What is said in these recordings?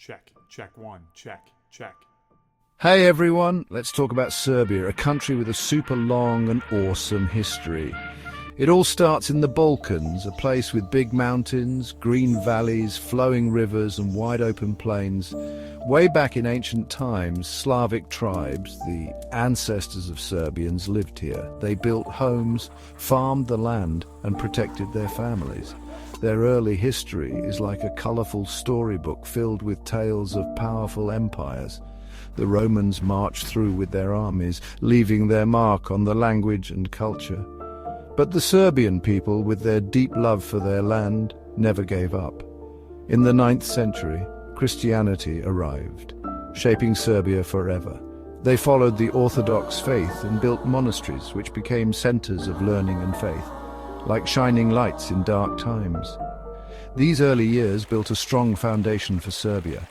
Check. Check one. Check. Check. Hey everyone, let's talk about Serbia, a country with a super long and awesome history. It all starts in the Balkans, a place with big mountains, green valleys, flowing rivers and wide open plains. Way back in ancient times, Slavic tribes, the ancestors of Serbians, lived here. They built homes, farmed the land and protected their families. Their early history is like a colourful storybook filled with tales of powerful empires. The Romans marched through with their armies, leaving their mark on the language and culture. But the Serbian people, with their deep love for their land, never gave up. In the 9th century, Christianity arrived, shaping Serbia forever. They followed the Orthodox faith and built monasteries which became centers of learning and faith, like shining lights in dark times. These early years built a strong foundation for Serbia.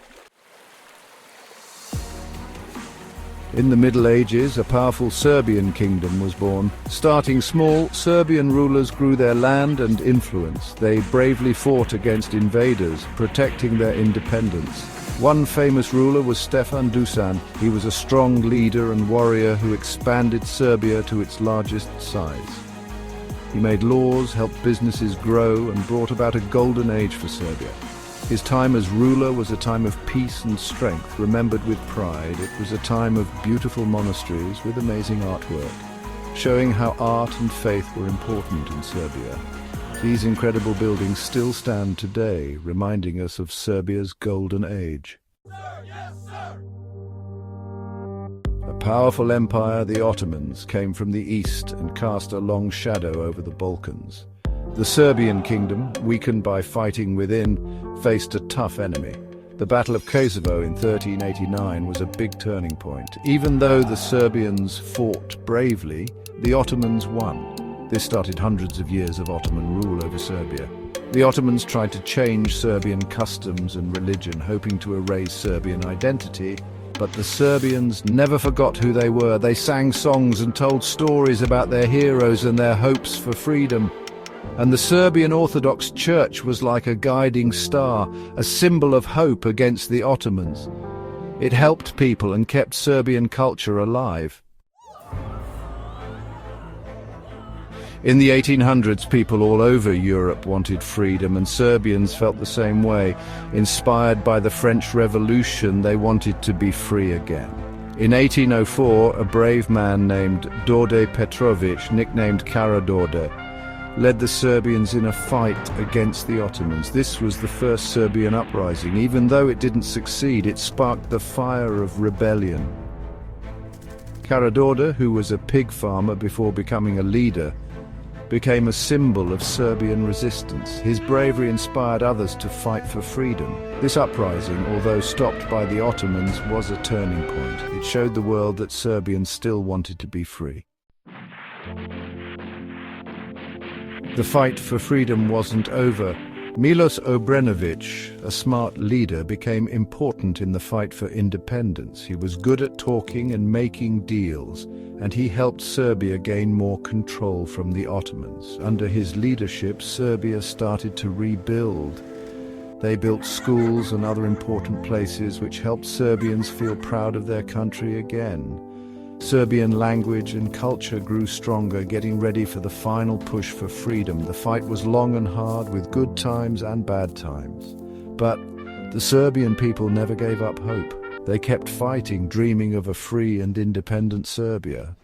In the Middle Ages, a powerful Serbian kingdom was born. Starting small, Serbian rulers grew their land and influence. They bravely fought against invaders, protecting their independence. One famous ruler was Stefan Dusan. He was a strong leader and warrior who expanded Serbia to its largest size. He made laws, helped businesses grow, and brought about a golden age for Serbia. His time as ruler was a time of peace and strength, remembered with pride. It was a time of beautiful monasteries with amazing artwork, showing how art and faith were important in Serbia. These incredible buildings still stand today, reminding us of Serbia's golden age. Sir, yes, sir. A powerful empire, the Ottomans, came from the east and cast a long shadow over the Balkans. The Serbian kingdom, weakened by fighting within, faced a tough enemy. The Battle of Kosovo in 1389 was a big turning point. Even though the Serbians fought bravely, the Ottomans won. This started hundreds of years of Ottoman rule over Serbia. The Ottomans tried to change Serbian customs and religion, hoping to erase Serbian identity. But the Serbians never forgot who they were. They sang songs and told stories about their heroes and their hopes for freedom. And the Serbian Orthodox Church was like a guiding star, a symbol of hope against the Ottomans. It helped people and kept Serbian culture alive. In the 1800s, people all over Europe wanted freedom, and Serbians felt the same way. Inspired by the French Revolution, they wanted to be free again. In 1804, a brave man named Đorđe Petrović, nicknamed Karađorđe, led the Serbians in a fight against the Ottomans. This was the first Serbian uprising. Even though it didn't succeed, it sparked the fire of rebellion. Karađorđe, who was a pig farmer before becoming a leader, became a symbol of Serbian resistance. His bravery inspired others to fight for freedom. This uprising, although stopped by the Ottomans, was a turning point. It showed the world that Serbians still wanted to be free. The fight for freedom wasn't over. Miloš Obrenović, a smart leader, became important in the fight for independence. He was good at talking and making deals, and he helped Serbia gain more control from the Ottomans. Under his leadership, Serbia started to rebuild. They built schools and other important places which helped Serbians feel proud of their country again. Serbian language and culture grew stronger, getting ready for the final push for freedom. The fight was long and hard, with good times and bad times. But the Serbian people never gave up hope. They kept fighting, dreaming of a free and independent Serbia.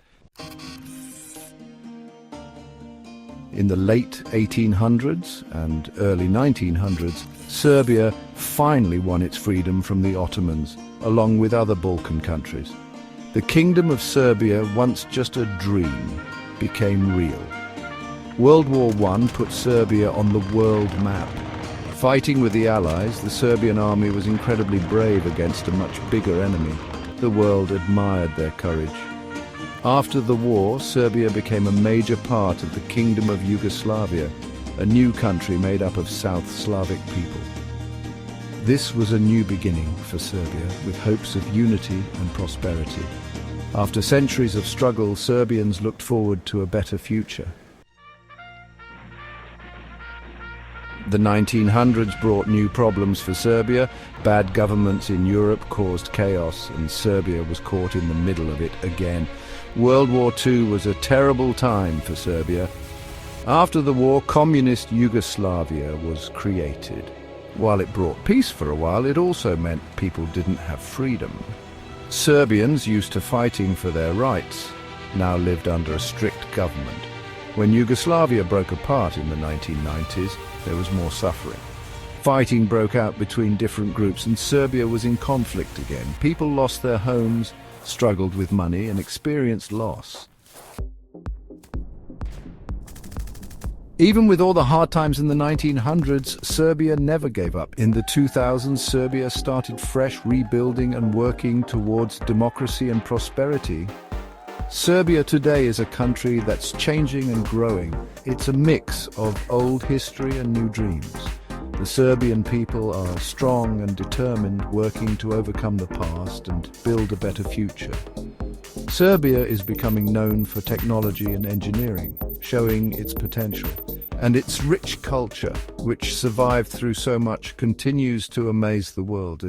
In the late 1800s and early 1900s, Serbia finally won its freedom from the Ottomans, along with other Balkan countries. The Kingdom of Serbia, once just a dream, became real. World War I put Serbia on the world map. Fighting with the Allies, the Serbian army was incredibly brave against a much bigger enemy. The world admired their courage. After the war, Serbia became a major part of the Kingdom of Yugoslavia, a new country made up of South Slavic people. This was a new beginning for Serbia, with hopes of unity and prosperity. After centuries of struggle, Serbians looked forward to a better future. The 1900s brought new problems for Serbia. Bad governments in Europe caused chaos, and Serbia was caught in the middle of it again. World War II was a terrible time for Serbia. After the war, communist Yugoslavia was created. While it brought peace for a while, it also meant people didn't have freedom. Serbians, used to fighting for their rights, now lived under a strict government. When Yugoslavia broke apart in the 1990s, there was more suffering. Fighting broke out between different groups, and Serbia was in conflict again. People lost their homes, struggled with money, and experienced loss. Even with all the hard times in the 1900s, Serbia never gave up. In the 2000s, Serbia started fresh, rebuilding and working towards democracy and prosperity. Serbia today is a country that's changing and growing. It's a mix of old history and new dreams. The Serbian people are strong and determined, working to overcome the past and build a better future. Serbia is becoming known for technology and engineering, showing its potential. And its rich culture, which survived through so much, continues to amaze the world.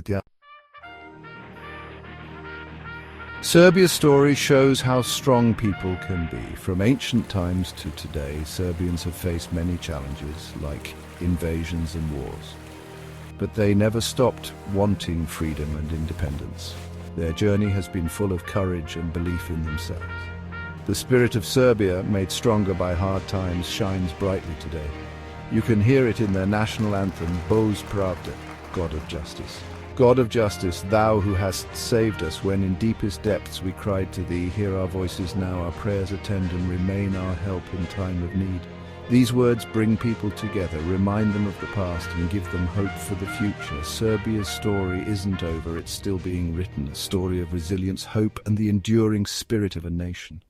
Serbia's story shows how strong people can be. From ancient times to today, Serbians have faced many challenges, like invasions and wars. But they never stopped wanting freedom and independence. Their journey has been full of courage and belief in themselves. The spirit of Serbia, made stronger by hard times, shines brightly today. You can hear it in their national anthem, Bož Pravde, God of Justice. God of Justice, thou who hast saved us when in deepest depths we cried to thee, hear our voices now, our prayers attend and remain our help in time of need. These words bring people together, remind them of the past and give them hope for the future. Serbia's story isn't over, it's still being written, a story of resilience, hope and the enduring spirit of a nation.